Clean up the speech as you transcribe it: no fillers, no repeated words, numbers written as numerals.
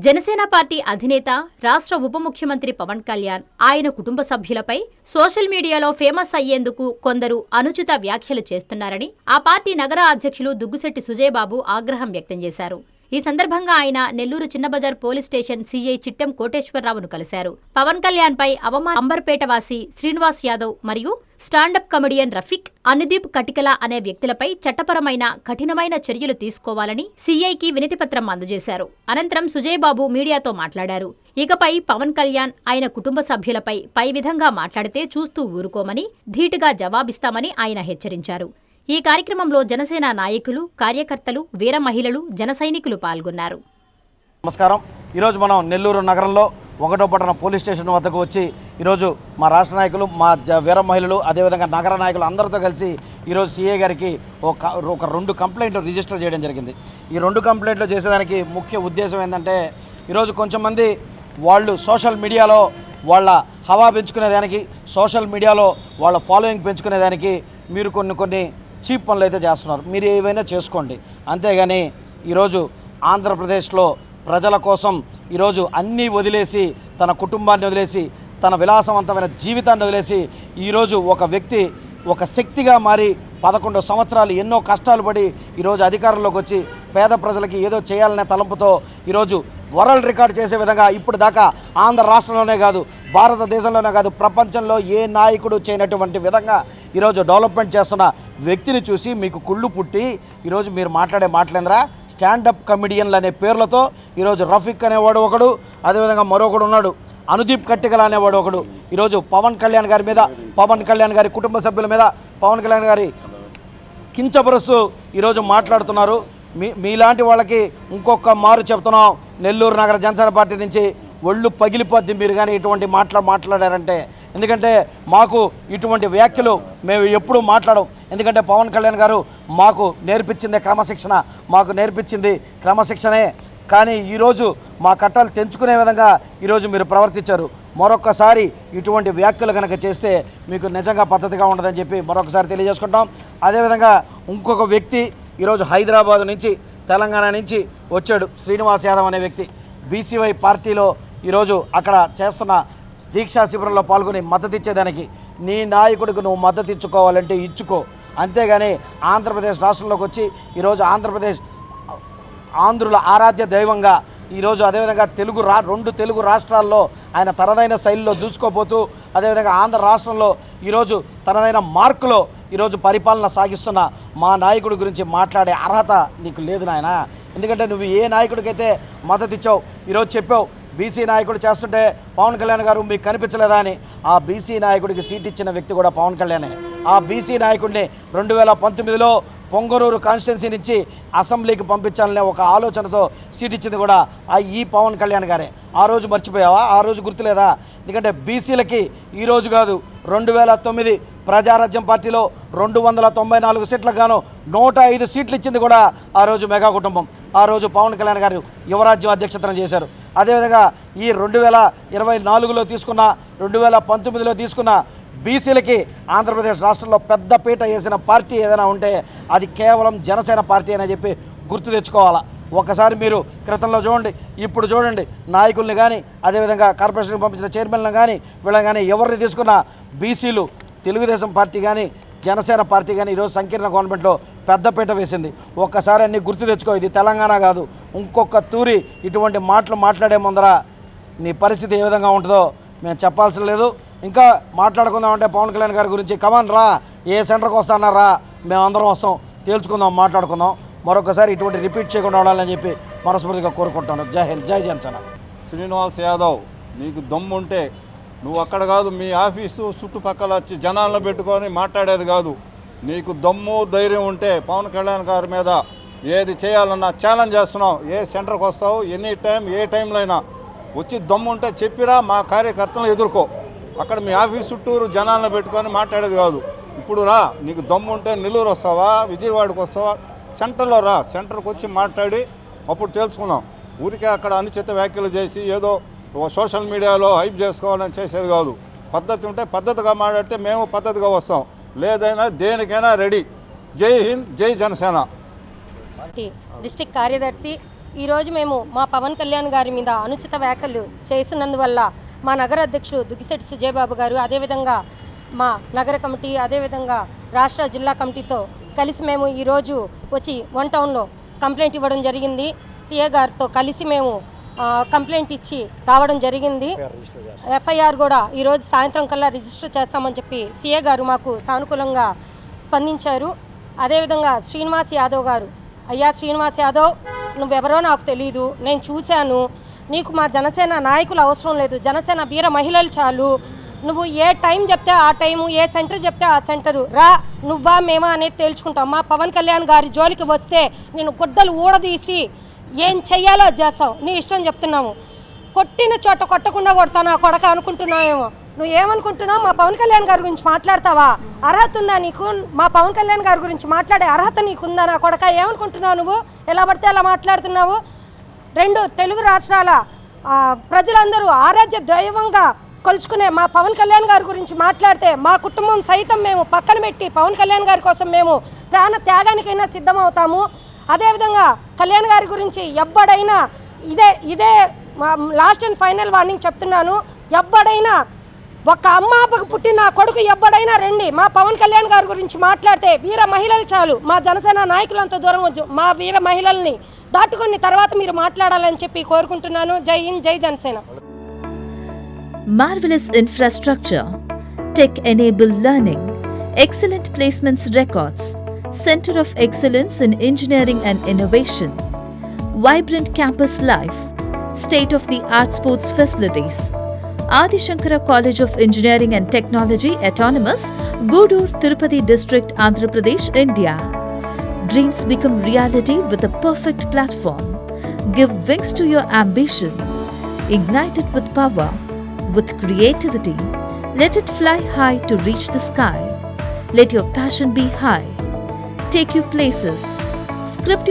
Janasena party అధినేత రాష్ట్ర ఉప ముఖ్యమంత్రి పవన్ కళ్యాణ్ ఆయన కుటుంబ సభ్యులపై సోషల్ మీడియాలో ఫేమస్ అయ్యేందుకు కొందరు అనుచిత వ్యాఖ్యలు చేస్తున్నారని ఆ పార్టీ నగర అధ్యక్షులు దుగ్గుశెట్టి సుజయబాబు ఆగ్రహం వ్యక్తం చేశారు. ఈ సందర్భంగా ఆయన Nellore Chinnabazar police station CI Chittem కోటేశ్వరరావును కలిశారు. పవన్ కళ్యాణ్ పై అంబర్పేట వాసి శ్రీనివాస్ యాదవ్ మరియు స్టాండప్ కమెడియన్ రఫీక్, అనుదీప్ కటికల అనే వ్యక్తులపై చట్టపరమైన కఠినమైన చర్యలు తీసుకోవాలని సీఐకి వినతిపత్రం అందజేశారు. అనంతరం సుజయబాబు మీడియాతో మాట్లాడారు. ఇకపై పవన్ కళ్యాణ్ ఆయన కుటుంబ సభ్యులపై పై విధంగా మాట్లాడితే చూస్తూ ఊరుకోమని, ధీటుగా జవాబిస్తామని ఆయన హెచ్చరించారు. ఈ కార్యక్రమంలో జనసేన నాయకులు, కార్యకర్తలు, వీర మహిళలు, జన సైనికులు పాల్గొన్నారు. నమస్కారం. ఈరోజు మనం నెల్లూరు నగరంలో 1వ పట్టణ పోలీస్ స్టేషన్ వద్దకు వచ్చి ఈరోజు మా రాష్ట్ర నాయకులు, మా వీర మహిళలు, అదేవిధంగా నగర నాయకులు అందరితో కలిసి ఈరోజు సీఏ గారికి ఒక 2 కంప్లైంట్లు రిజిస్టర్ చేయడం జరిగింది. ఈ 2 కంప్లైంట్లు చేసేదానికి ముఖ్య ఉద్దేశం ఏంటంటే, ఈరోజు కొంచెం మంది వాళ్ళు సోషల్ మీడియాలో వాళ్ళ హవా పెంచుకునేదానికి, సోషల్ మీడియాలో వాళ్ళ ఫాలోయింగ్ పెంచుకునేదానికి మీరు కొన్ని చీప్ పనులు అయితే చేస్తున్నారు. మీరు ఏవైనా చేసుకోండి, అంతేగాని ఈరోజు ఆంధ్రప్రదేశ్లో ప్రజల కోసం ఈరోజు అన్నీ వదిలేసి, తన కుటుంబాన్ని వదిలేసి, తన విలాసవంతమైన జీవితాన్ని వదిలేసి ఈరోజు ఒక వ్యక్తి ఒక శక్తిగా మారి 11 సంవత్సరాలు ఎన్నో కష్టాలు పడి ఈరోజు అధికారంలోకి వచ్చి పేద ప్రజలకి ఏదో చేయాలనే తలంపుతో ఈరోజు వరల్డ్ రికార్డ్ చేసే విధంగా ఇప్పుడు దాకా ఆంధ్ర రాష్ట్రంలోనే కాదు, భారతదేశంలోనే కాదు, ప్రపంచంలో ఏ నాయకుడు చేయనటువంటి విధంగా ఈరోజు డెవలప్మెంట్ చేస్తున్న వ్యక్తిని చూసి మీకు కుళ్ళు పుట్టి ఈరోజు మీరు మాట్లాడే మాటలేంద్రా స్టాండప్ కమెడియన్లు అనే పేర్లతో ఈరోజు రఫీక్ అనేవాడు ఒకడు, అదేవిధంగా మరొకడు ఉన్నాడు అనుదీప్ కట్టికల అనేవాడు ఒకడు. ఈరోజు పవన్ కళ్యాణ్ గారి మీద, పవన్ కళ్యాణ్ గారి కుటుంబ సభ్యుల మీద, పవన్ కళ్యాణ్ గారి కించపరుస్తూ ఈరోజు మాట్లాడుతున్నారు. మీలాంటి వాళ్ళకి ఇంకొక మారు చెప్తున్నాం, నెల్లూరు నగర జనసేన పార్టీ నుంచి ఒళ్ళు పగిలిపోద్ది మీరు కానీ ఇటువంటి మాట్లాడారంటే. ఎందుకంటే మాకు ఇటువంటి వ్యాఖ్యలు మేము ఎప్పుడూ మాట్లాడం. ఎందుకంటే పవన్ కళ్యాణ్ గారు మాకు నేర్పించిందే క్రమశిక్షణ, మాకు నేర్పించింది క్రమశిక్షణే. కానీ ఈరోజు మా కట్టాలు తెంచుకునే విధంగా ఈరోజు మీరు ప్రవర్తించారు. మరొకసారి ఇటువంటి వ్యాఖ్యలు కనుక చేస్తే మీకు నిజంగా పద్ధతిగా ఉండదని చెప్పి మరొకసారి తెలియజేసుకుంటాం. అదేవిధంగా ఇంకొక వ్యక్తి ఈరోజు హైదరాబాద్ నుంచి, తెలంగాణ నుంచి వచ్చాడు, శ్రీనివాస్ యాదవ్ అనే వ్యక్తి. బీసీవై పార్టీలో ఈరోజు అక్కడ చేస్తున్న దీక్షా శిబిరంలో పాల్గొని మద్దతు ఇచ్చేదానికి నీ నాయకుడికి నువ్వు మద్దతు ఇచ్చుకోవాలంటే ఇచ్చుకో, అంతేగాని ఆంధ్రప్రదేశ్ రాష్ట్రంలోకి వచ్చి ఈరోజు ఆంధ్రుల ఆరాధ్య దైవంగా ఈరోజు అదేవిధంగా 2 తెలుగు రాష్ట్రాల్లో ఆయన తనదైన శైలిలో దూసుకోపోతూ, అదేవిధంగా ఆంధ్ర రాష్ట్రంలో ఈరోజు తనదైన మార్కులో ఈరోజు పరిపాలన సాగిస్తున్న మా నాయకుడి గురించి మాట్లాడే అర్హత నీకు లేదు నాయన. ఎందుకంటే నువ్వు ఏ నాయకుడికైతే మద్దతు ఇచ్చావు, ఈరోజు చెప్పావు బీసీ నాయకుడు చేస్తుంటే పవన్ కళ్యాణ్ గారు మీకు కనిపించలేదా అని. ఆ బీసీ నాయకుడికి సీట్ ఇచ్చిన వ్యక్తి కూడా పవన్ కళ్యాణే. ఆ బీసీ నాయకుడిని 2019లో పొంగనూరు కాన్స్టిట్యున్సీ నుంచి అసెంబ్లీకి పంపించాలనే ఒక ఆలోచనతో సీట్ ఇచ్చింది కూడా ఈ పవన్ కళ్యాణ్ గారే. ఆ రోజు మర్చిపోయావా? ఆ రోజు గుర్తులేదా? ఎందుకంటే బీసీలకి ఈరోజు కాదు, 2009 ప్రజారాజ్యం పార్టీలో 294 సీట్లకు గాను 105 సీట్లు ఇచ్చింది కూడా ఆ రోజు మెగా కుటుంబం. ఆ రోజు పవన్ కళ్యాణ్ గారు యువరాజ్యం అధ్యక్షతన చేశారు. అదేవిధంగా ఈ 2024లో తీసుకున్న, 2019లో తీసుకున్న బీసీలకి ఆంధ్రప్రదేశ్ రాష్ట్రంలో పెద్ద పీట వేసిన పార్టీ ఏదైనా ఉంటే అది కేవలం జనసేన పార్టీ అని చెప్పి గుర్తు తెచ్చుకోవాలా. ఒకసారి మీరు క్రితంలో చూడండి, ఇప్పుడు చూడండి, నాయకుల్ని కానీ, అదేవిధంగా కార్పొరేషన్కి పంపించిన చైర్మన్లను కానీ, వీళ్ళని కానీ ఎవరిని తీసుకున్న బీసీలు తెలుగుదేశం పార్టీ కానీ, జనసేన పార్టీ కానీ ఈరోజు సంకీర్ణ గవర్నమెంట్లో పెద్దపీట వేసింది. ఒక్కసారి అన్నీ గుర్తు తెచ్చుకో. ఇది తెలంగాణ కాదు. ఇంకొక తూరి ఇటువంటి మాటలు మాట్లాడే ముందర నీ పరిస్థితి ఏ విధంగా ఉంటుందో మేము చెప్పాల్సిన లేదు. ఇంకా మాట్లాడుకుందామంటే పవన్ కళ్యాణ్ గారి గురించి కమాన్ రా, ఏ సెంటర్కి వస్తానరా, మేమందరం వస్తాం, తేల్చుకుందాం, మాట్లాడుకుందాం. మరొకసారి ఇటువంటి రిపీట్ చేయకుండా ఉండాలని చెప్పి మనస్ఫూర్తిగా కోరుకుంటాను. జై హింద్, జై జనసేన. శ్రీనివాస్ యాదవ్, నీకు దమ్ముంటే నువ్వు అక్కడ కాదు, మీ ఆఫీసు చుట్టుపక్కల వచ్చి జనాలను పెట్టుకొని మాట్లాడేది కాదు. నీకు దమ్ము ధైర్యం ఉంటే పవన్ కళ్యాణ్ గారి మీద ఏది చేయాలన్నా ఛాలెంజ్ చేస్తున్నావు. ఏ సెంటర్కి వస్తావు, ఎనీ టైం, ఏ టైంలో అయినా వచ్చి దమ్ము ఉంటే చెప్పిరా, మా కార్యకర్తలను ఎదుర్కో. అక్కడ మీ ఆఫీస్ చుట్టూరు జనాలను పెట్టుకొని మాట్లాడేది కాదు. ఇప్పుడు రా, నీకు దమ్ము ఉంటే నెల్లూరు వస్తావా, విజయవాడకు వస్తావా, సెంటర్లో రా, సెంటర్కి వచ్చి మాట్లాడి అప్పుడు తెలుసుకుందాం. ఊరికే అక్కడ అనుచిత వ్యాఖ్యలు చేసి ఏదో సోషల్ మీడియాలో హైప్ చేసుకోవాలని చేసేది కాదు. పద్ధతి ఉంటే పద్ధతిగా మాట్లాడితే మేము పద్ధతిగా వస్తాం, లేదైనా దేనికైనా రెడీ. జై హింద్, జై జనసేన. డిస్ట్రిక్ట్ కార్యదర్శి ఈరోజు మేము మా పవన్ కళ్యాణ్ గారి మీద అనుచిత వ్యాఖ్యలు చేసినందువల్ల మా నగర అధ్యక్షుడు దుగ్గిశెట్టి సుజయబాబు గారు, అదేవిధంగా మా నగర కమిటీ, అదేవిధంగా రాష్ట్ర జిల్లా కమిటీతో కలిసి మేము ఈరోజు వచ్చి 1 టౌన్లో కంప్లైంట్ ఇవ్వడం జరిగింది. సీఏ గారితో కలిసి మేము కంప్లైంట్ ఇచ్చి రావడం జరిగింది. ఎఫ్ఐఆర్ కూడా ఈరోజు సాయంత్రం కల్లా రిజిస్టర్ చేస్తామని చెప్పి సీఏ గారు మాకు సానుకూలంగా స్పందించారు. అదేవిధంగా శ్రీనివాస్ యాదవ్ గారు, అయ్యా శ్రీనివాస్ యాదవ్, నువ్వెవరో నాకు తెలియదు, నేను చూశాను, నీకు మా జనసేన నాయకులు అవసరం లేదు, జనసేన వీర మహిళలు చాలు, నువ్వు ఏ టైం చెప్తే ఆ టైము, ఏ సెంటర్ చెప్తే ఆ సెంటరు రా, నువ్వా మేమా అనేది తేల్చుకుంటాం. మా పవన్ కళ్యాణ్ గారి జోలికి వస్తే నేను గుడ్డలు ఊడదీసి ఏం చెయ్యాలో చేస్తావు, నీ ఇష్టం చెప్తున్నాము. కొట్టిన చోట కొట్టకుండా కొడతానా కొడక అనుకుంటున్నావేమో. నువ్వు ఏమనుకుంటున్నావు? మా పవన్ కళ్యాణ్ గారి గురించి మాట్లాడతావా? అర్హత ఉందా నీకు? మా పవన్ కళ్యాణ్ గారి గురించి మాట్లాడే అర్హత నీకుందా నా కొడక? ఏమనుకుంటున్నావు నువ్వు? ఎలా పడితే అలా మాట్లాడుతున్నావు. 2 తెలుగు రాష్ట్రాల ప్రజలందరూ ఆరాధ్య దైవంగా కొలుచుకునే మా పవన్ కళ్యాణ్ గారి గురించి మాట్లాడితే మా కుటుంబం సైతం మేము పక్కన పెట్టి పవన్ కళ్యాణ్ గారి కోసం మేము ప్రాణ త్యాగానికైనా సిద్ధమవుతాము. అదేవిధంగా కళ్యాణ్ గారి గురించి ఎవ్వడైనా ఇదే లాస్ట్ అండ్ ఫైనల్ వార్నింగ్ చెప్తున్నాను, ఎవ్వడైనా ఒక అమ్మకు పుట్టిన కొడుకు ఎవ్వడైనా రండి, మా పవన్ కళ్యాణ్ గారి గురించి మాట్లాడితే వీర మహిళలు చాలు, మా జనసేన నాయకులంతా దూరం వచ్చు, మా వీర మహిళల్ని దాటుకొని తర్వాత మీరు మాట్లాడాలని చెప్పి కోరుకుంటున్నాను. జై హింద్, జై Janasena. Marvelous infrastructure, tech-enabled learning, excellent placements records, Center of Excellence in Engineering and Innovation, vibrant campus life, state-of-the-art sports facilities, Adi Shankara College of Engineering and Technology Autonomous, Gudur, Tirupati District, Andhra Pradesh, India. Dreams become reality with a perfect platform. Give wings to your ambition. Ignite it with power, with creativity. Let it fly high to reach the sky. Let your passion be high. Take you places. Script